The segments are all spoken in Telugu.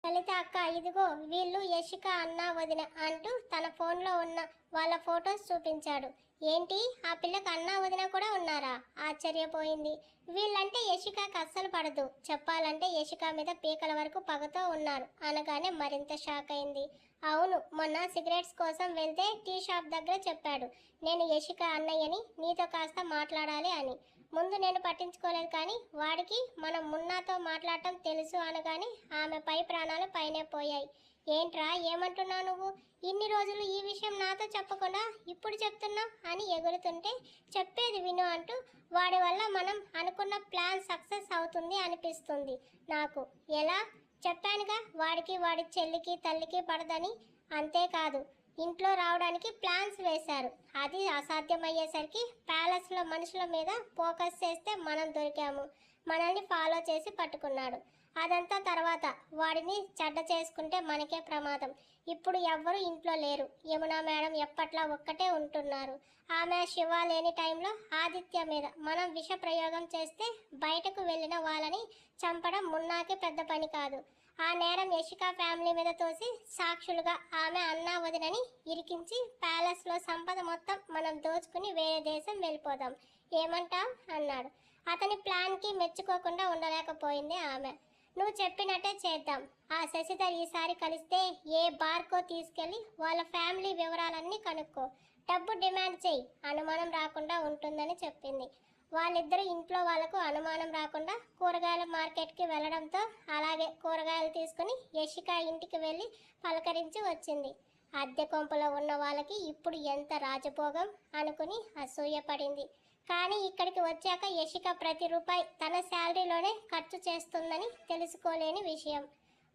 లలిత అక్క ఇదిగో వీళ్ళు యశిక అన్న వదిన అంటూ తన ఫోన్లో ఉన్న వాళ్ళ ఫొటోస్ చూపించాడు. ఏంటి ఆ పిల్లకి అన్న వదిన కూడా ఉన్నారా? ఆశ్చర్యపోయింది. వీళ్ళంటే యశికకి అస్సలు పడదు. చెప్పాలంటే యశిక మీద పీకల వరకు పగతో ఉన్నారు అనగానే మరింత షాక్ అయింది. అవును, మొన్న సిగరెట్స్ కోసం వెళ్తే టీ షాప్ దగ్గర చెప్పాడు, నేను యశిక అన్నయ్యని, నీతో కాస్త మాట్లాడాలి అని. ముందు నేను పట్టించుకోలేదు, కానీ వాడికి మనం మున్నాతో మాట్లాడటం తెలుసు అనగానే ఆమె పై ప్రాణాలు పైనే పోయాయి. ఏంట్రా ఏమంటున్నావు నువ్వు? ఇన్ని రోజులు ఈ విషయం నాతో చెప్పకుండా ఇప్పుడు చెప్తున్నావు అని ఎగురుతుంటే, చెప్పేది విను అంటూ వాడి వల్ల మనం అనుకున్న ప్లాన్ సక్సెస్ అవుతుంది అనిపిస్తుంది నాకు. ఎలా? చెప్పానుగా, వాడికి వాడి చెల్లికి తల్లికి పడదని. అంతేకాదు, ఇంట్లో రావడానికి ప్లాన్స్ వేశారు. అది అసాధ్యమయ్యేసరికి ప్యాలెస్లో మనుషుల మీద ఫోకస్ చేస్తే మనం దొరికాము. మనల్ని ఫాలో చేసి పట్టుకున్నాడు. అదంతా తర్వాత. వాడిని చెడ్డ చేసుకుంటే మనకే ప్రమాదం. ఇప్పుడు ఎవ్వరూ ఇంట్లో లేరు. యమున మేడం ఎప్పట్లా ఒక్కటే ఉంటున్నారు. ఆమె శివ లేని టైంలో ఆదిత్య మీద మనం విష ప్రయోగం చేస్తే బయటకు వెళ్ళిన వాళ్ళని చంపడం మున్నాకి పెద్ద పని కాదు. ఆ నేరం యశిక ఫ్యామిలీ మీద తోసి సాక్షులుగా ఆమె అన్నా వదినని ఇరికించి ప్యాలెస్లో సంపద మొత్తం మనం దోచుకుని వేరే దేశం వెళ్ళిపోదాం. ఏమంటావ్ అన్నాడు. అతని ప్లాన్కి మెచ్చుకోకుండా ఉండలేకపోయింది ఆమె. నువ్వు చెప్పినట్టే చేద్దాం. ఆ శశిధర్ ఈసారి కలిస్తే ఏ బార్కో తీసుకెళ్ళి వాళ్ళ ఫ్యామిలీ వివరాలన్నీ కనుక్కో. డబ్బు డిమాండ్ చేయి, అనుమానం రాకుండా ఉంటుందని చెప్పింది. వాళ్ళిద్దరూ ఇంట్లో వాళ్ళకు అనుమానం రాకుండా కూరగాయల మార్కెట్కి వెళ్ళడంతో అలాగే కూరగాయలు తీసుకుని యశిక ఇంటికి వెళ్ళి పలకరించి వచ్చింది. అద్దె కొంపలో ఉన్న వాళ్ళకి ఇప్పుడు ఎంత రాజభోగం అనుకుని అసూయపడింది. కానీ ఇక్కడికి వచ్చాక యశిక ప్రతి రూపాయి తన శాలరీలోనే ఖర్చు చేస్తుందని తెలుసుకోలేని విషయం.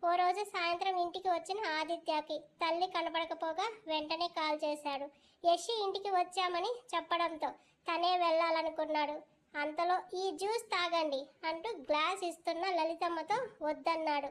ఓ రోజు సాయంత్రం ఇంటికి వచ్చిన ఆదిత్యకి తల్లి కనపడకపోగా వెంటనే కాల్ చేశాడు. యశి ఇంటికి వచ్చామని చెప్పడంతో తనే వెళ్ళాలనుకున్నాడు. అంతలో ఈ జ్యూస్ తాగండి అంటూ గ్లాస్ ఇస్తున్న లలితమ్మతో వద్దన్నాడు.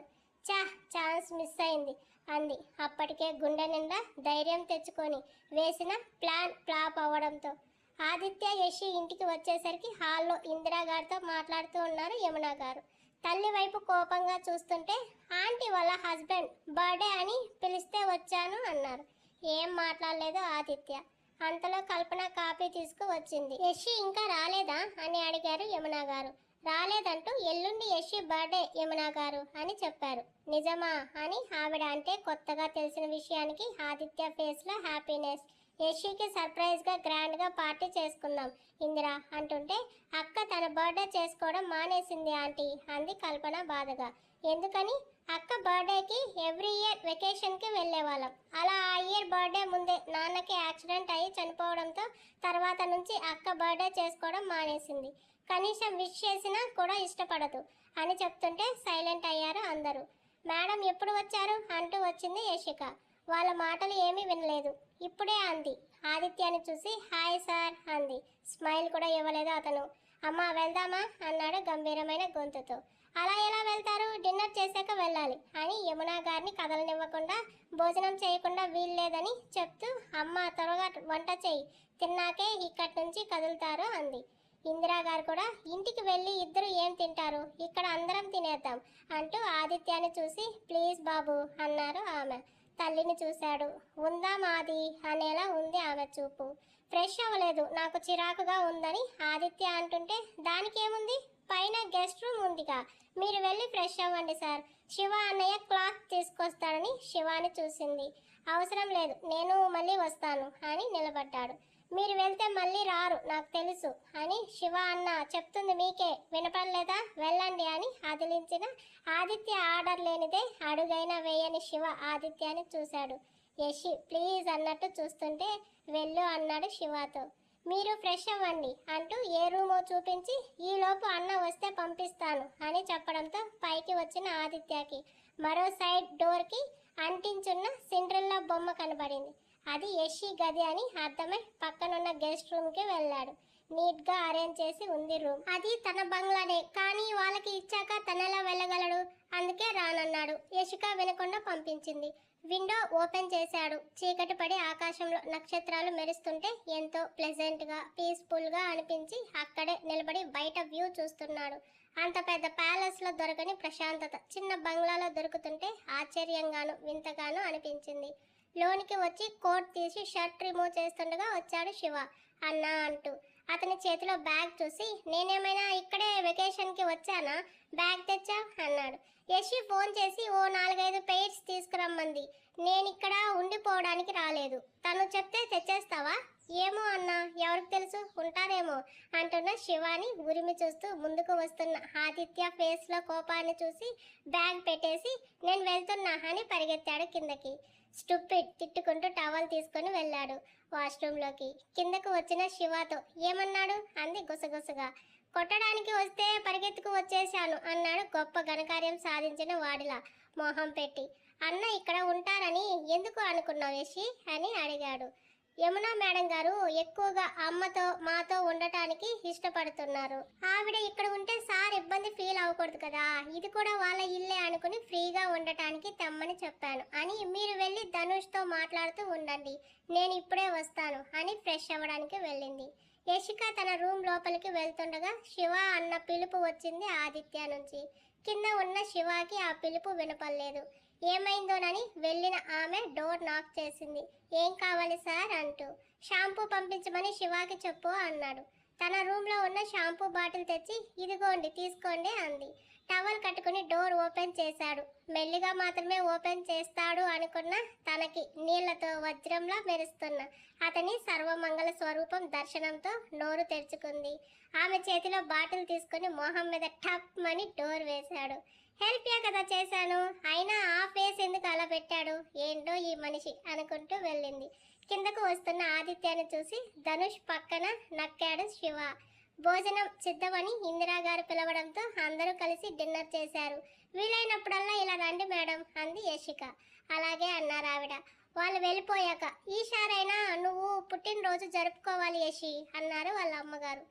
ఛాన్స్ మిస్ అయింది అంది అప్పటికే గుండె నిండా ధైర్యం తెచ్చుకొని. వేసిన ప్లాన్ ఫ్లాప్ అవ్వడంతో ఆదిత్య యశి ఇంటికి వచ్చేసరికి హాల్లో ఇందిరాగారితో మాట్లాడుతూ ఉన్నారు యమున గారు. తల్లి వైపు కోపంగా చూస్తుంటే, ఆంటీ వాళ్ళ హస్బెండ్ బర్త్డే అని పిలిస్తే వచ్చాను అన్నారు. ఏం మాట్లాడలేదు ఆదిత్య. అంతలో కల్పన కాఫీ తీసుకువచ్చింది. యశి ఇంకా రాలేదా అని అడిగారు యమున గారు. రాలేదంటూ ఎల్లుండి యశి బర్త్డే యమున గారు అని చెప్పారు. నిజమా అని ఆవిడ అంటే కొత్తగా తెలిసిన విషయానికి ఆదిత్య ఫేస్లో హ్యాపీనెస్. యశికి సర్ప్రైజ్గా గ్రాండ్గా పార్టీ చేసుకుందాం ఇందిరా అంటుంటే, అక్క తన బర్త్డే చేసుకోవడం మానేసింది ఆంటీ అంది కల్పన బాధగా. ఎందుకని? అక్క బర్త్డేకి ఎవ్రీ ఇయర్ వెకేషన్కి వెళ్ళేవాళ్ళం. అలా ఆ ఇయర్ బర్త్డే ముందే నాన్నకి యాక్సిడెంట్ అయ్యి చనిపోవడంతో తర్వాత నుంచి అక్క బర్త్డే చేసుకోవడం మానేసింది. కనీసం విష్ చేసినా కూడా ఇష్టపడదు అని చెప్తుంటే సైలెంట్ అయ్యారు అందరూ. మేడం ఎప్పుడు వచ్చారు అంటూ వచ్చింది యశిక. వాళ్ళ మాటలు ఏమీ వినలేదు. ఇప్పుడే అంది. ఆదిత్యాన్ని చూసి హాయ్ సార్ అంది. స్మైల్ కూడా ఇవ్వలేదు అతను. అమ్మా వెళ్దామా అన్నాడు గంభీరమైన గొంతుతో. అలా ఎలా వెళ్తారు? డిన్నర్ చేశాక వెళ్ళాలి అని యమున గారిని కదలనివ్వకుండా, భోజనం చేయకుండా వీల్లేదని చెప్తూ, అమ్మ త్వరగా వంట చేయి, తిన్నాకే ఇక్కడి నుంచి కదులుతారు అంది. ఇందిరా గారు కూడా ఇంటికి వెళ్ళి ఇద్దరు ఏం తింటారు, ఇక్కడ అందరం తినేద్దాం అంటూ ఆదిత్యాన్ని చూసి ప్లీజ్ బాబు అన్నారు ఆమె. తల్లిని చూశాడు. ఉందా మాది అనేలా ఉంది ఆమె చూపు. ఫ్రెష్ అవ్వలేదు, నాకు చిరాకుగా ఉందని ఆదిత్య అంటుంటే, దానికేముంది, పైన గెస్ట్ రూమ్ ఉందిగా, మీరు వెళ్ళి ఫ్రెష్ అవ్వండి సార్, శివ అన్నయ్య క్లాత్ తీసుకొస్తాడని శివాని చూసింది. అవసరం లేదు, నేను మళ్ళీ వస్తాను అని నిలబడ్డాడు. మీరు వెళ్తే మళ్ళీ రారు నాకు తెలుసు అని శివ అన్న చెప్తుంది మీకే వినపడలేదా, వెళ్ళండి అని అదిలించిన ఆదిత్య ఆర్డర్ లేనిదే అడుగైనా వేయని శివ ఆదిత్యాన్ని చూశాడు. యశి ప్లీజ్ అన్నట్టు చూస్తుంటే వెళ్ళు అన్నాడు శివతో. మీరు ఫ్రెష్ అవ్వండి అంటూ ఏ రూమో చూపించి, ఈలోపు అన్న వస్తే పంపిస్తాను అని చెప్పడంతో పైకి వచ్చిన ఆదిత్యకి మరో సైడ్ డోర్కి అంటించున్న సిండ్రెల్లా బొమ్మ కనబడింది. అది యశి గది అని అర్థమై పక్కనున్న గెస్ట్ రూమ్కి వెళ్ళాడు. నీట్గా అరేంజ్ చేసి ఉంది రూమ్. అది తన బంగ్లానే, కానీ వాళ్ళకి ఇచ్చాక తనెలా వెళ్ళగలడు? అందుకే రానన్నాడు. యశిక వినకుండా పంపించింది. విండో ఓపెన్ చేశాడు. చీకటి పడి ఆకాశంలో నక్షత్రాలు మెరుస్తుంటే ఎంతో ప్లెజెంట్గా పీస్ఫుల్గా అనిపించి అక్కడే నిలబడి బయట వ్యూ చూస్తున్నాడు. అంత పెద్ద ప్యాలెస్లో దొరకని ప్రశాంతత చిన్న బంగ్లాలో దొరుకుతుంటే ఆశ్చర్యంగాను వింతగాను అనిపించింది. లోనికి వచ్చి కోట్ తీసి షర్ట్ రిమూవ్ చేస్తుండగా వచ్చాడు శివ. అన్నా అంటూ అతని చేతిలో బ్యాగ్ చూసి, నేనేమైనా ఇక్కడే వెకేషన్కి వచ్చానా, బ్యాగ్ తెచ్చా అన్నాడు. యశి ఫోన్ చేసి ఓ 4-5 పెయిర్స్ తీసుకురమ్మంది. నేనిక్కడ ఉండిపోవడానికి రాలేదు. తను చెప్తే తెచ్చేస్తావా? ఏమో అన్నా, ఎవరికి తెలుసు, ఉంటారేమో అంటున్న శివాని ఉరిమి చూస్తూ ముందుకు వస్తున్న ఆదిత్య ఫేస్లో కోపాన్ని చూసి బ్యాగ్ పెట్టేసి నేను వెళ్తున్నా అని పరిగెత్తాడు కిందకి. స్టూపిడ్ తిట్టుకుంటూ టవల్ తీసుకొని వెళ్ళాడు వాష్రూమ్లోకి. కిందకు వచ్చిన శివతో ఏమన్నాడు అంది గుసగుసగా. కొట్టడానికి వస్తే పరిగెత్తుకు వచ్చేశాను అన్నాడు గొప్ప ఘనకార్యం సాధించిన వాడిలా మొహం పెట్టి. అన్న ఇక్కడ ఉంటారని ఎందుకు అనుకున్నావు యశి అని అడిగాడు. యమునా మేడం గారు ఎక్కువగా అమ్మతో మాతో ఉండటానికి ఇష్టపడుతున్నారు. ఆవిడ ఇక్కడ ఉంటే సార్ ఇబ్బంది ఫీల్ అవ్వకూడదు కదా, ఇది కూడా వాళ్ళ ఇల్లే అనుకుని ఫ్రీగా ఉండటానికి తెమ్మని చెప్పాను అని మీరు వెళ్ళి ధనుష్తో మాట్లాడుతూ ఉండండి, నేను ఇప్పుడే వస్తాను అని ఫ్రెష్ అవ్వడానికి వెళ్ళింది. యశిక తన రూమ్ లోపలికి వెళ్తుండగా శివ అన్న పిలుపు వచ్చింది ఆదిత్య నుంచి. కింద ఉన్న శివాకి ఆ పిలుపు వినపడలేదు. ఏమైందోనని వెళ్ళిన ఆమె డోర్ నాక్ చేసింది. ఏం కావాలి సార్ అంటూ. షాంపూ పంపించమని శివాకి చెప్పు అన్నాడు. తన రూమ్లో ఉన్న షాంపూ బాటిల్ తెచ్చి ఇదిగోండి తీసుకోండి అంది. టవల్ కట్టుకుని డోర్ ఓపెన్ చేశాడు. మెల్లిగా మాత్రమే ఓపెన్ చేస్తాడు అనుకున్న తనకి నీళ్లతో వజ్రంలా మెరుస్తున్న అతని సర్వమంగళ స్వరూపం దర్శనంతో నోరు తెరుచుకుంది. ఆమె చేతిలో బాటిల్ తీసుకుని మొహం మీద టప్ మని డోర్ వేశాడు. హెల్ప్ యా కదా చేశాను, అయినా ఆ ఫేస్ ఎందుకు అలా పెట్టాడు, ఏంటో ఈ మనిషి అనుకుంటూ వెళ్ళింది. కిందకు వస్తున్న ఆదిత్యాన్ని చూసి ధనుష్ పక్కన నక్కాడు శివ. భోజనం సిద్ధమని ఇందిరాగారు పిలవడంతో అందరూ కలిసి డిన్నర్ చేశారు. వీలైనప్పుడల్లా ఇలా రండి మేడం అంది యశిక. అలాగే అన్నారు ఆవిడ. వాళ్ళు వెళ్ళిపోయాక ఈసారైనా నువ్వు పుట్టినరోజు జరుపుకోవాలి యశి అన్నారు వాళ్ళ అమ్మగారు.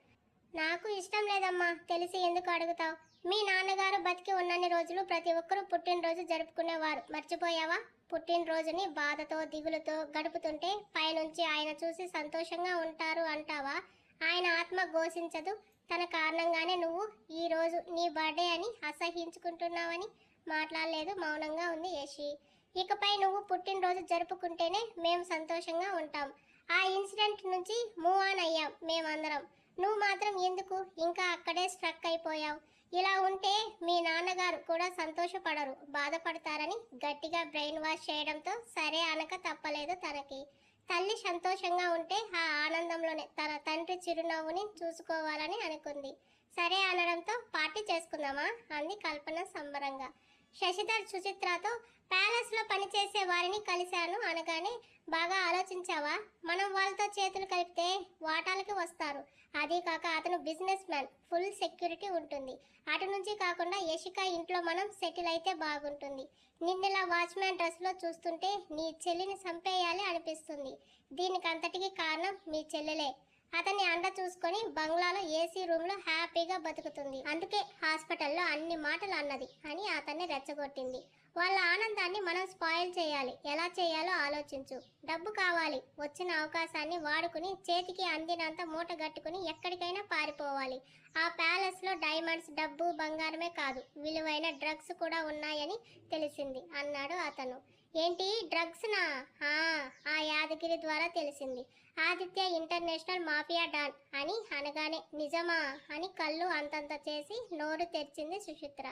నాకు ఇష్టం లేదమ్మా, తెలిసి ఎందుకు అడుగుతావు, మీ నాన్నగారు బతికి ఉన్నన్ని రోజులు ప్రతి ఒక్కరూ పుట్టినరోజు జరుపుకునేవారు, మర్చిపోయావా? పుట్టినరోజుని బాధతో దిగులుతో గడుపుతుంటే పైనుంచి ఆయన చూసి సంతోషంగా ఉంటారు అంటావా? ఆయన ఆత్మ ఘోషించదు, తన కారణంగానే నువ్వు ఈరోజు నీ బర్త్డే అని అసహించుకుంటున్నావని. మాట్లాడలేదు, మౌనంగా ఉంది యశి. ఇకపై నువ్వు పుట్టినరోజు జరుపుకుంటేనే మేము సంతోషంగా ఉంటాం. ఆ ఇన్సిడెంట్ నుంచి మూవ్ ఆన్ అయ్యాం మేమందరం. నువ్వు మాత్రం ఎందుకు ఇంకా అక్కడే స్ట్రక్ అయిపోయావు? ఇలా ఉంటే మీ నాన్నగారు కూడా సంతోషపడరు, బాధపడతారని గట్టిగా బ్రెయిన్ వాష్ చేయడంతో సరే అనక తప్పలేదు తనకి. తల్లి సంతోషంగా ఉంటే ఆ ఆనందంలోనే తన తండ్రి చిరునవ్వుని చూసుకోవాలని అనుకుంది. సరే అనడంతో పార్టీ చేసుకుందామా అంది కల్పన సంబరంగా. శశిధర్ సుచిత్రతో ప్యాలెస్లో పనిచేసే వారిని కలిశాను అనగానే, బాగా ఆలోచించావా, మనం వాళ్ళతో చేతులు కలిపితే వాటాలకి వస్తారు. అదీ కాక అతను బిజినెస్ మ్యాన్, ఫుల్ సెక్యూరిటీ ఉంటుంది. అటు నుంచి కాకుండా యశిక ఇంట్లో మనం సెటిల్ అయితే బాగుంటుంది. నిన్నలా వాచ్మ్యాన్ డ్రెస్లో చూస్తుంటే నీ చెల్లిని చంపేయాలి అనిపిస్తుంది. దీనికంతటికి కారణం మీ చెల్లెలే. అతన్ని అండ చూసుకొని బంగ్లాలో ఏసీ రూమ్లో హ్యాపీగా బతుకుతుంది. అందుకే హాస్పిటల్లో అన్ని మాటలు అన్నది అని అతన్ని రెచ్చగొట్టింది. వాళ్ళ ఆనందాన్ని మనం స్పాయిల్ చేయాలి. ఎలా చేయాలో ఆలోచించు. డబ్బు కావాలి, వచ్చిన అవకాశాన్ని వాడుకుని చేతికి అందినంత మూట గట్టుకుని ఎక్కడికైనా పారిపోవాలి. ఆ ప్యాలెస్లో డైమండ్స్, డబ్బు, బంగారమే కాదు, విలువైన డ్రగ్స్ కూడా ఉన్నాయని తెలిసింది అన్నాడు అతను. ఏంటి డ్రగ్స్నా? ఆ యాదగిరి ద్వారా తెలిసింది. ఆదిత్య ఇంటర్నేషనల్ మాఫియా డాన్ అని అనగానే నిజమా అని కళ్ళు అంతంత చేసి నోరు తెరిచింది సుచిత్ర.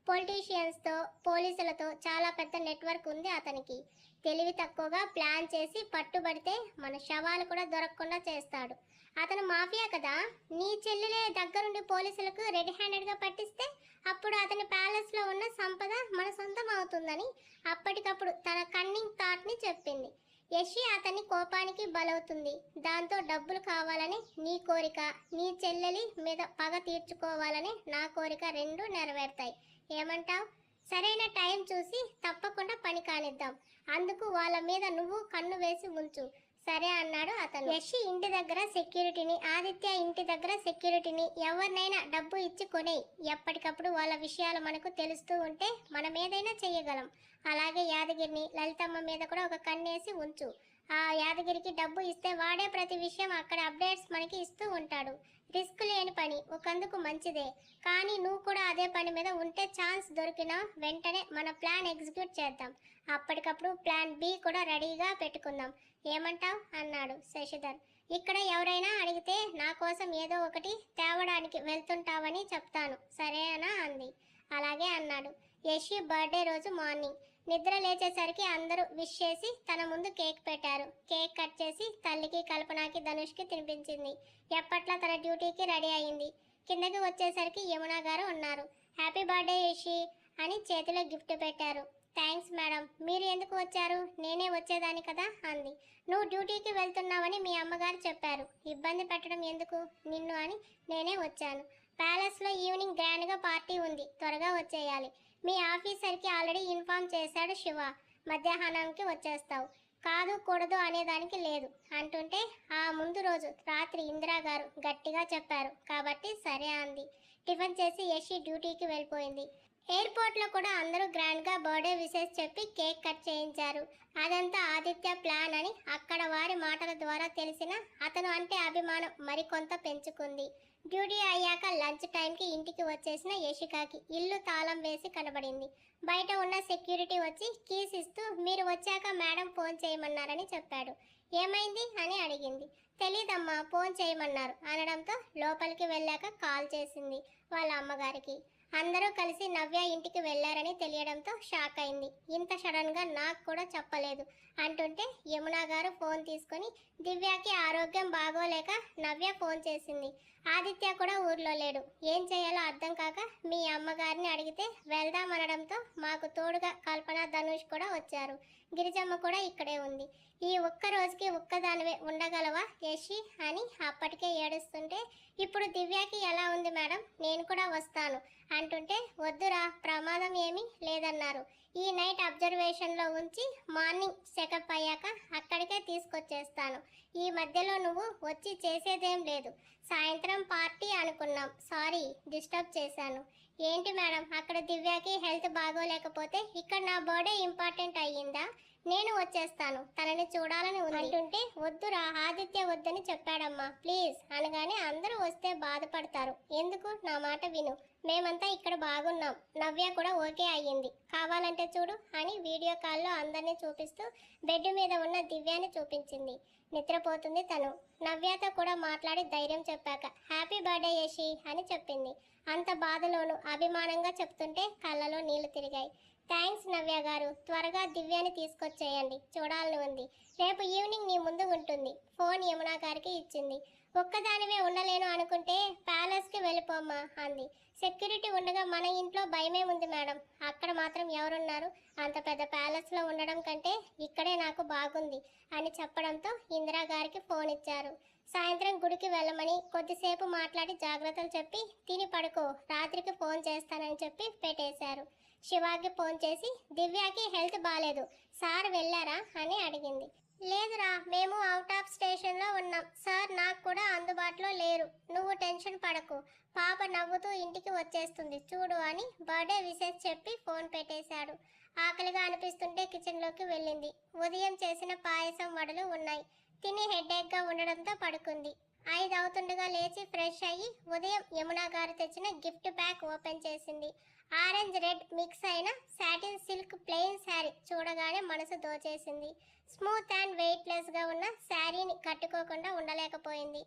పొలిటీషియన్స్తో, పోలీసులతో చాలా పెద్ద నెట్వర్క్ ఉంది అతనికి. తెలివి తక్కువగా ప్లాన్ చేసి పట్టుబడితే మన శవాలు కూడా దొరకకుండా చేస్తాడు. అతను మాఫియా కదా. నీ చెల్లెలే దగ్గరుండి పోలీసులకు రెడీ హ్యాండెడ్గా పట్టిస్తే అప్పుడు అతని ప్యాలెస్లో ఉన్న సంపద మన సొంతం అవుతుందని అప్పటికప్పుడు తన కన్నింగ్ థాట్ని చెప్పింది. యశి అతని కోపానికి బలవుతుంది. దాంతో డబ్బులు కావాలని నీ కోరిక, నీ చెల్లెలి మీద పగ తీర్చుకోవాలని నా కోరిక రెండూ నెరవేరుతాయి. ఏమంటావ్? సరైన టైం చూసి తప్పకుండా పని కానిద్దాం. అందుకు వాళ్ళ మీద నువ్వు కన్ను వేసి ఉంచు. సరే అన్నాడు అతను. యశి ఇంటి దగ్గర సెక్యూరిటీని, ఆదిత్య ఇంటి దగ్గర సెక్యూరిటీని, ఎవరినైనా డబ్బు ఇచ్చి కొనేయి. ఎప్పటికప్పుడు వాళ్ళ విషయాలు మనకు తెలుస్తూ ఉంటే మనం ఏదైనా చెయ్యగలం. అలాగే యాదగిరిని, లలితమ్మ మీద కూడా ఒక కన్నేసి ఉంచు. ఆ యాదగిరికి డబ్బు ఇస్తే వాడే ప్రతి విషయం అక్కడ అప్డేట్స్ మనకి ఇస్తూ ఉంటాడు. రిస్క్ లేని పని ఒకందుకు మంచిదే. కానీ నువ్వు కూడా అదే పని మీద ఉంటే ఛాన్స్ దొరికినా వెంటనే మన ప్లాన్ ఎగ్జిక్యూట్ చేద్దాం. అప్పటికప్పుడు ప్లాన్ బి కూడా రెడీగా పెట్టుకుందాం. ఏమంటావ్ అన్నాడు శశిధర్. ఇక్కడ ఎవరైనా అడిగితే నా కోసం ఏదో ఒకటి తేవడానికి వెళ్తుంటావని చెప్తాను సరేనా అంది. అలాగే అన్నాడు. యశి బర్త్డే రోజు మార్నింగ్ నిద్ర లేచేసరికి అందరూ విష్ చేసి తన ముందు కేక్ పెట్టారు. కేక్ కట్ చేసి తల్లికి, కల్పనకి, ధనుష్కి తినిపించింది. ఎప్పట్లా తన డ్యూటీకి రెడీ అయింది. కిందకి వచ్చేసరికి యమున గారు ఉన్నారు. హ్యాపీ బర్త్డే యశి అని చేతిలో గిఫ్ట్ పెట్టారు. థ్యాంక్స్ మేడం, మీరు ఎందుకు వచ్చారు? నేనే వచ్చేదాన్ని కదా అంది. నువ్వు డ్యూటీకి వెళ్తున్నావని మీ అమ్మగారు చెప్పారు. ఇబ్బంది పెట్టడం ఎందుకు నిన్ను అని నేనే వచ్చాను. ప్యాలెస్లో ఈవినింగ్ గ్రాండ్గా పార్టీ ఉంది, త్వరగా వచ్చేయాలి. మీ ఆఫీసర్కి ఆల్రెడీ ఇన్ఫార్మ్ చేశాడు శివ. మధ్యాహ్నానికి వచ్చేస్తావు. కాదు కూడదు అనేదానికి లేదు అంటుంటే ఆ ముందు రోజు రాత్రి ఇందిరా గారు గట్టిగా చెప్పారు కాబట్టి సరే అంది. టిఫిన్ చేసి యశి డ్యూటీకి వెళ్ళిపోయింది. ఎయిర్పోర్ట్లో కూడా అందరూ గ్రాండ్గా బర్త్డే విషెస్ చెప్పి కేక్ కట్ చేయించారు. అదంతా ఆదిత్య ప్లాన్ అని అక్కడ వారి మాటల ద్వారా తెలిసిన అతను అంటే అభిమానం మరికొంత పెంచుకుంది. డ్యూటీ అయ్యాక లంచ్ టైంకి ఇంటికి వచ్చేసిన యశికాకి ఇల్లు తాళం వేసి కనబడింది. బయట ఉన్న సెక్యూరిటీ వచ్చి కీస్ ఇస్తూ మీరు వచ్చాక మేడం ఫోన్ చేయమన్నారని చెప్పాడు. ఏమైంది అని అడిగింది. తెలీదమ్మా, ఫోన్ చేయమన్నారు అనడంతో లోపలికి వెళ్ళాక కాల్ చేసింది వాళ్ళ అమ్మగారికి. అందరూ కలిసి నవ్య ఇంటికి వెళ్ళారని తెలియడంతో షాక్ అయింది. ఇంత సడన్గా నాకు కూడా చెప్పలేదు అంటుంటే యమున గారు ఫోన్ తీసుకొని దివ్యకి ఆరోగ్యం బాగోలేక నవ్య ఫోన్ చేసింది. ఆదిత్య కూడా ఊర్లో లేడు. ఏం చేయాలో అర్థం కాక మీ అమ్మగారిని అడిగితే వెళ్దామనడంతో మాకు తోడుగా కల్పన, ధనుష్ కూడా వచ్చారు. గిరిజమ్మ కూడా ఇక్కడే ఉంది. ఈ ఒక్క రోజుకి ఒక్కదానివే ఉండగలవా యశి అని అప్పటికే ఏడుస్తుంటే ఇప్పుడు దివ్యకి ఎలా ఉంది మేడం, నేను కూడా వస్తాను అంటుంటే వద్దురా, ప్రమాదం ఏమీ లేదన్నారు. ఈ నైట్ అబ్జర్వేషన్లో ఉంచి మార్నింగ్ చెకప్ అయ్యాక అక్కడికే తీసుకొచ్చేస్తాను. ఈ మధ్యలో నువ్వు వచ్చి చేసేదేం లేదు. సాయంత్రం పార్టీ అనుకున్నాం, సారీ డిస్టర్బ్ చేశాను. ఏంటి మేడం, అక్కడ దివ్యకి హెల్త్ బాగోలేకపోతే ఇక్కడ నా బర్త్డే ఇంపార్టెంట్ అయ్యిందా? నేను వచ్చేస్తాను, తనని చూడాలని ఉంది అంటుంటే వద్దురా, ఆదిత్య వద్దని చెప్పాడమ్మా, ప్లీజ్ అనగానే అందరూ వస్తే బాధపడతారు, ఎందుకు నా మాట విను, మేమంతా ఇక్కడ బాగున్నాం. నవ్య కూడా ఓకే అయ్యింది, కావాలంటే చూడు అని వీడియో కాల్లో అందరినీ చూపిస్తూ బెడ్ మీద ఉన్న దివ్యాని చూపించింది. నిద్రపోతుంది తను. నవ్యతో కూడా మాట్లాడి ధైర్యం చెప్పాక హ్యాపీ బర్త్డే యశి అని చెప్పింది. అంత బాధలోనూ అభిమానంగా చెప్తుంటే కళ్ళలో నీళ్లు తిరిగాయి. థ్యాంక్స్ నవ్య గారు, త్వరగా దివ్యాని తీసుకొచ్చేయండి, చూడాలని ఉంది. రేపు ఈవినింగ్ నీ ముందు ఉంటుంది. ఫోన్ యమున గారికి ఇచ్చింది. ఒక్కదానివే ఉండలేను అనుకుంటే ప్యాలెస్కి వెళ్ళిపోమ్మా అంది. సెక్యూరిటీ ఉండగా మన ఇంట్లో భయమే ఉంది మేడం, అక్కడ మాత్రం ఎవరున్నారు? అంత పెద్ద ప్యాలెస్లో ఉండడం కంటే ఇక్కడే నాకు బాగుంది అని చెప్పడంతో ఇందిరా గారికి ఫోన్ ఇచ్చారు. సాయంత్రం గుడికి వెళ్ళమని కొద్దిసేపు మాట్లాడి జాగ్రత్తలు చెప్పి తిని పడుకో, రాత్రికి ఫోన్ చేస్తానని చెప్పి పెట్టేశారు. శివాకి ఫోన్ చేసి దివ్యకి హెల్త్ బాగాలేదు, సార్ వెళ్ళారా అని అడిగింది. లేదురా, మేము అవుట్ ఆఫ్ స్టేషన్లో ఉన్నాం, సార్ నాకు కూడా అందుబాటులో లేరు, నువ్వు టెన్షన్ పడకు, పాప నవ్వుతూ ఇంటికి వచ్చేస్తుంది చూడు అని బర్త్డే విషెస్ చెప్పి ఫోన్ పెట్టేశాడు. ఆకలిగా అనిపిస్తుంటే కిచెన్లోకి వెళ్ళింది. ఉదయం చేసిన పాయసం వడలు ఉన్నాయి. తిని హెడేక్గా ఉండడంతో పడుకుంది. 5 అవుతుండగా లేచి ఫ్రెష్ అయ్యి ఉదయం యమున గారు తెచ్చిన గిఫ్ట్ ప్యాక్ ఓపెన్ చేసింది. ఆరెంజ్ రెడ్ మిక్స్ అయిన సాటిన్ సిల్క్ ప్లెయిన్ శారీ చూడగానే మనసు దోచేసింది. స్మూత్ అండ్ వెయిట్లెస్గా ఉన్న శారీని కట్టుకోకుండా ఉండలేకపోయింది.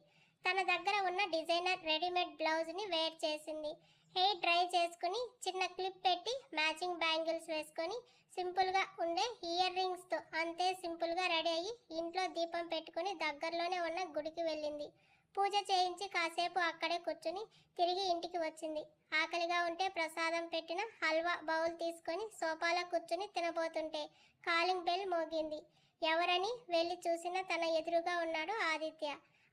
తన దగ్గర ఉన్న డిజైనర్ రెడీమేడ్ బ్లౌజ్ని వేర్ చేసింది. హెయిర్ డ్రై చేసుకుని చిన్న క్లిప్ పెట్టి మ్యాచింగ్ బ్యాంగిల్స్ వేసుకొని సింపుల్గా ఉండే ఇయర్ రింగ్స్తో అంతే సింపుల్గా రెడీ అయ్యి ఇంట్లో దీపం పెట్టుకుని దగ్గరలోనే ఉన్న గుడికి వెళ్ళింది. పూజ చేయించి కాసేపు అక్కడే కూర్చుని తిరిగి ఇంటికి వచ్చింది. ఆకలిగా ఉంటే ప్రసాదం పెట్టిన హల్వా బౌల్ తీసుకొని సోఫాలో కూర్చుని తినబోతుంటే కాలింగ్ బెల్ మోగింది. ఎవరని వెళ్ళి చూసిన తన ఎదురుగా ఉన్నాడు ఆదిత్య.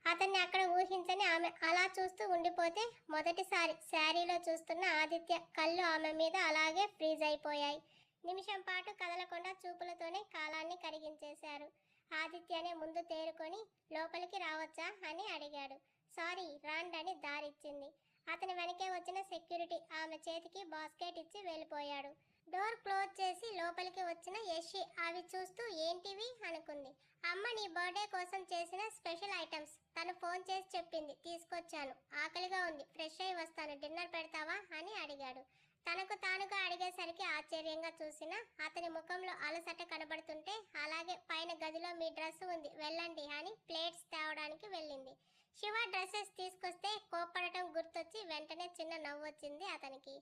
అతన్ని అక్కడ ఊహించని ఆమె అలా చూస్తూ ఉండిపోతే మొదటిసారి శారీలో చూస్తున్న ఆదిత్య కళ్ళు ఆమె మీద అలాగే ఫ్రీజ్ అయిపోయాయి. నిమిషం పాటు కదలకుండా చూపులతోనే కాలాన్ని కరిగించేశారు. ఆదిత్యనే ముందు తేరుకొని లోపలికి రావచ్చా అని అడిగాడు. సారీ రాండని దారిచ్చింది. అతని వెనకే వచ్చిన సెక్యూరిటీ ఆమె చేతికి బాస్కెట్ ఇచ్చి వెళ్ళిపోయాడు. డోర్ క్లోజ్ చేసి లోపలికి వచ్చిన యషి అవి చూస్తూ ఏంటివి అనుకుంది. అమ్మ నీ బర్త్డే కోసం చేసిన స్పెషల్ ఐటమ్స్. తను ఫోన్ చేసి చెప్పింది, తీసుకొచ్చాను. ఆకలిగా ఉంది, ఫ్రెష్ అయి వస్తాను, డిన్నర్ పెడతావా అని అడిగాడు. తనకు తానుగా అడిగేసరికి ఆశ్చర్యంగా చూసిన అతని ముఖంలో అలసట కనబడుతుంటే, అలాగే పైన గదిలో మీ డ్రెస్ ఉంది వెళ్ళండి అని ప్లేట్స్ తేవడానికి వెళ్ళింది. శివ డ్రెస్సెస్ తీసుకొస్తే కోప్పడటం గుర్తొచ్చి వెంటనే చిన్న నవ్వు వచ్చింది అతనికి.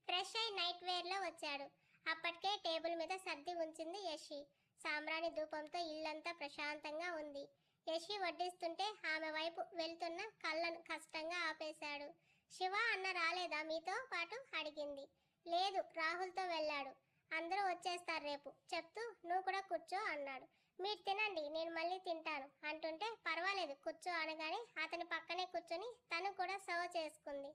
ఫ్రెష్ అయి నైట్ వేర్లో వచ్చాడు. అప్పటికే టేబుల్ మీద సర్ది ఉంచింది యషి. సాంబ్రాణి ధూపంతో ఇల్లంతా ప్రశాంతంగా ఉంది. యషి వడ్డిస్తుంటే ఆమె వైపు వెళ్తున్న కళ్ళను కష్టంగా ఆపేశాడు. శివ అన్న రాలేదా మీతో పాటు అడిగింది. లేదు, రాహుల్తో వెళ్ళాడు. అందరూ వచ్చేస్తారు రేపు చెప్తూ నువ్వు కూడా కూర్చో అన్నాడు. మీరు తినండి, నేను మళ్ళీ తింటాను అంటుంటే పర్వాలేదు కూర్చో అనగానే అతని పక్కనే కూర్చొని తను కూడా సర్వ్ చేసుకుంది.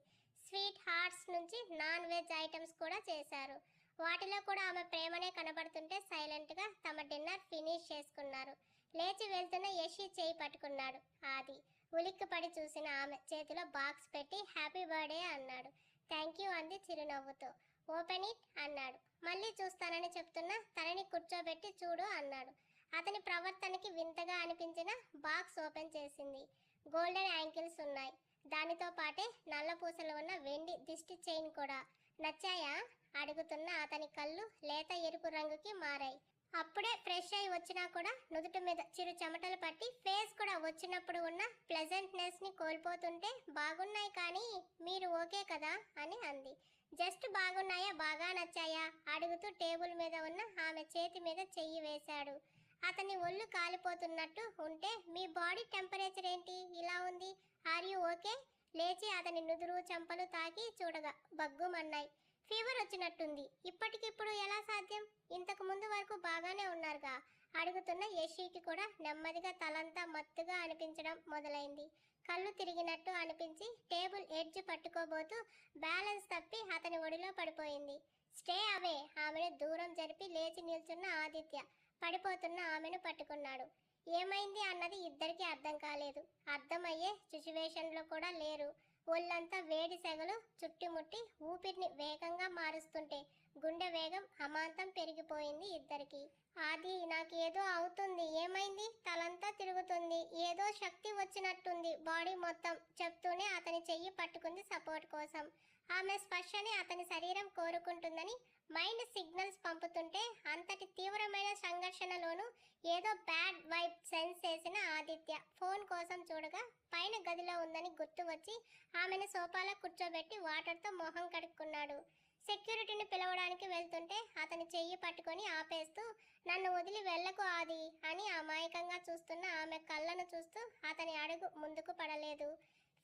స్వీట్ హార్ట్స్ నుంచి నాన్ వెజ్ ఐటమ్స్ కూడా చేశారు. వాటిలో కూడా ఆమె ప్రేమనే కనబడుతుంటే సైలెంట్గా తమ డిన్నర్ ఫినిష్ చేసుకున్నారు. లేచి వెళ్తున్న యషి చేయి పట్టుకున్నాడు ఆది. ఉలిక్కిపడి చూసిన ఆమె చేతిలో బాక్స్ పెట్టి హ్యాపీ బర్త్డే అన్నాడు. థ్యాంక్ యూ అంది చిరునవ్వుతో. ఓపెన్ ఇట్ అన్నాడు. మళ్ళీ చూస్తానని చెప్తున్నా తనని కూర్చోబెట్టి చూడు అన్నాడు. అతని ప్రవర్తనకి వింతగా అనిపించిన బాక్స్ ఓపెన్ చేసింది. గోల్డెన్ యాంకిల్స్ ఉన్నాయి. దానితో పాటే నల్ల పూసలు ఉన్న వెండి దిష్టి చైన్ కూడా. నచ్చాయా అడుగుతున్న అతని కళ్ళు లేత ఎరుపు రంగుకి మారాయి. అప్పుడే ఫ్రెష్ అయి వచ్చినా కూడా నుదుటి మీద చిరు చెమటలు పట్టి ఫేస్ కూడా వచ్చినప్పుడు ఉన్న ప్లెజెంట్నెస్ ని కోల్పోతుంటే బాగున్నాయి కానీ మీరు ఓకే కదా అని అంది. జస్ట్ బాగున్నాయా బాగా నచ్చాయా అడుగుతూ టేబుల్ మీద ఉన్న ఆమె చేతి మీద చెయ్యి వేశాడు. అతని ఒళ్ళు కాలిపోతున్నట్టు ఉంటే మీ బాడీ టెంపరేచర్ ఏంటి ఇలా ఉంది, ఆర్ యూ ఓకే? లేచి అతని నుదురు చెంపలు తాకి చూడగా బగ్గుమన్నాయి. ఫీవర్ వచ్చినట్టుంది. ఇప్పటికిప్పుడు ఎలా సాధ్యం? ఇంతకు ముందు వరకు బాగానే ఉన్నారుగా అడుగుతున్న యషికి కూడా నెమ్మదిగా తలంతా మత్తుగా అనిపించడం మొదలైంది. కళ్ళు తిరిగినట్టు అనిపించి టేబుల్ ఎడ్జ్ పట్టుకోబోతూ బ్యాలెన్స్ తప్పి అతని ఒడిలో పడిపోయింది. స్టే అవే ఆమెను దూరం జరిపి లేచి నిల్చున్న ఆదిత్య పడిపోతున్న ఆమెను పట్టుకున్నాడు. ఏమైంది అన్నది ఇద్దరికీ అర్థం కాలేదు. అర్థమయ్యే సిచ్యువేషన్లో కూడా లేరు. ఒళ్ళంతా వేడి సెగలు చుట్టుముట్టి ఊపిరిని వేగంగా మారుస్తుంటే గుండె వేగం అమాంతం పెరిగిపోయింది ఇద్దరికి. ఆది నాకేదో అవుతుంది, ఏమైంది? తలంతా తిరుగుతుంది, ఏదో శక్తి వచ్చినట్టుంది బాడీ మొత్తం చెప్తూనే అతని చెయ్యి పట్టుకుంది సపోర్ట్ కోసం. ఆమె స్పర్శని అతని శరీరం కోరుకుంటుందని మైండ్ సిగ్నల్స్ పంపుతుంటే అంతటి తీవ్రమైన సంఘర్షణలోనూ ఏదో బ్యాడ్ వైబ్ సెన్స్ చేసిన ఆదిత్య ఫోన్ కోసం చూడగా పైన గదిలో ఉందని గుర్తు వచ్చి ఆమెను సోఫాలో కూర్చోబెట్టి వాటర్తో మొహం కడుక్కున్నాడు. సెక్యూరిటీని పిలవడానికి వెళ్తుంటే అతని చెయ్యి పట్టుకొని ఆపేస్తూ నన్ను వదిలి వెళ్ళకు ఆది అని అమాయకంగా చూస్తున్న ఆమె కళ్ళను చూస్తూ అతని అడుగు ముందుకు పడలేదు.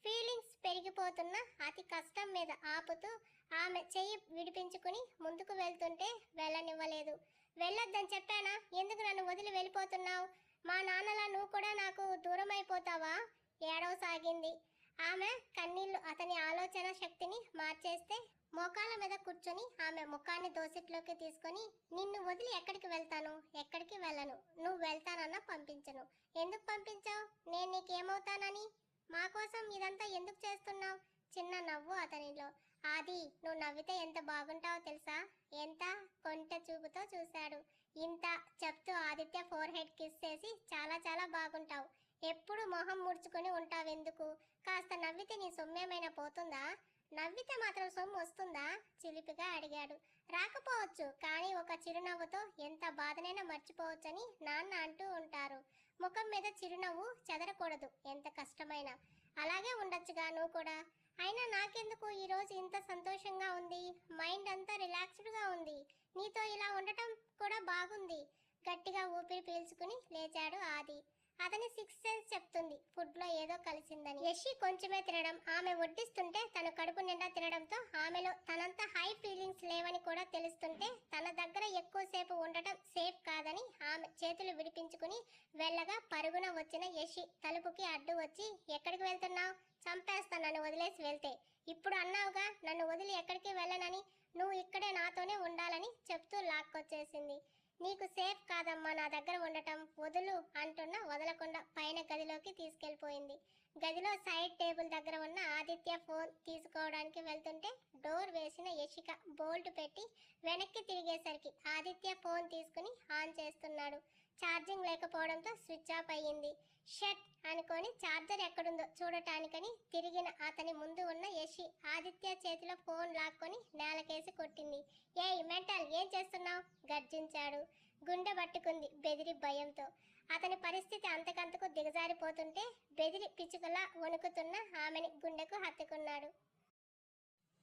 ఫీలింగ్స్ పెరిగిపోతున్న అతి కష్టం మీద ఆపుతూ ఆమె చెయ్యి విడిపించుకుని ముందుకు వెళ్తుంటే వెళ్ళనివ్వలేదు. వెళ్ళొద్దని చెప్పానా? ఎందుకు నన్ను వదిలి వెళ్ళిపోతున్నావు? మా నాన్నలా నువ్వు కూడా నాకు దూరం అయిపోతావా? ఏడవసాగింది. ఆమె కన్నీళ్లు అతని ఆలోచన శక్తిని మార్చేస్తే మోకాళ్ళ మీద కూర్చొని ఆమె ముఖాన్ని దోసిట్లోకి తీసుకొని నిన్ను వదిలి ఎక్కడికి వెళ్తాను? ఎక్కడికి వెళ్ళను. నువ్వు వెళ్తానన్నా పంపించను. ఎందుకు పంపించావు? నేను నీకేమవుతానని? మా కోసం ఇదంతా ఎందుకు చేస్తున్నావు? చిన్న నవ్వు అతనిలో. ఆది నువ్వు నవ్వితే ఎంత బాగుంటావో తెలుసా? ఎంత కొంట చూపుతో చూశాడు. ఇంత చెప్తూ ఆదిత్య ఫోర్ హెడ్ కిస్ చేసి చాలా చాలా బాగుంటావు. ఎప్పుడు మొహం ముడుచుకొని ఉంటావెందుకు? కాస్త నవ్వితే నీ సొమ్మేమైనా పోతుందా? నవ్వితే మాత్రం సొమ్ము వస్తుందా? చిలిపిగా అడిగాడు. రాకపోవచ్చు, కానీ ఒక చిరునవ్వుతో ఎంత బాధనైనా మర్చిపోవచ్చని నాన్న అంటూ ఉంటారు. ముఖం మీద చిరునవ్వు చెదరకూడదు ఎంత కష్టమైనా. అలాగే ఉండొచ్చుగా నువ్వు కూడా. అయినా నాకెందుకు ఈరోజు ఇంత సంతోషంగా ఉంది? మైండ్ అంతా రిలాక్స్డ్గా ఉంది. నీతో ఇలా ఉండటం కూడా బాగుంది. గట్టిగా ఊపిరి పీల్చుకుని లేచాడు ఆది. అతని సిక్స్ సెన్స్ చెప్తుంది ఫుడ్లో ఏదో కలిసిందని. యషి కొంచెమే తినడం, ఆమె వడ్డిస్తుంటే తన కడుపు నిండా తినడంతో ఆమెలో తనంత హై ఫీలింగ్స్ లేవని కూడా తెలుస్తుంటే తన దగ్గర ఎక్కువసేపు ఉండటం సేఫ్ కాదని ఆమె చేతులు విడిపించుకుని వెళ్ళగా పరుగున వచ్చిన యషి తలుపుకి అడ్డు వచ్చి ఎక్కడికి వెళ్తున్నావు? చంపేస్తా నన్ను వదిలేసి వెళ్తే. ఇప్పుడు అన్నావుగా నన్ను వదిలి ఎక్కడికి వెళ్ళనని. నువ్వు ఇక్కడే నాతోనే ఉండాలని చెప్తూ లాక్కొచ్చేసింది. నీకు సేఫ్ కాదమ్మా నా దగ్గర ఉండటం, వదులు అంటున్నా వదలకుండా పైన గదిలోకి తీసుకెళ్లిపోయింది. గదిలో సైడ్ టేబుల్ దగ్గర ఉన్న ఆదిత్య ఫోన్ తీసుకోవడానికి వెళ్తుంటే డోర్ వేసిన యశిక బోల్ట్ పెట్టి వెనక్కి తిరిగేసరికి ఆదిత్య ఫోన్ తీసుకుని ఆన్ చేస్తున్నాడు. ఛార్జింగ్ లేకపోవడంతో స్విచ్ ఆఫ్ అయ్యింది. షట్ అనుకొని ఛార్జర్ ఎక్కడుందో చూడటానికని తిరిగిన అతని ముందు ఉన్న యశి ఆదిత్య చేతిలో ఫోన్ లాక్కొని నేలకేసి కొట్టింది. ఏయ్ మెంటల్, ఏం చేస్తున్నావు? గర్జించాడు. గుండె పట్టుకుంది బెదిరి భయంతో. అతని పరిస్థితి అంతకంతకు దిగజారిపోతుంటే బెదిరి పిచ్చుకలా వణుకుతున్న ఆమెని గుండెకు హత్తుకున్నాడు.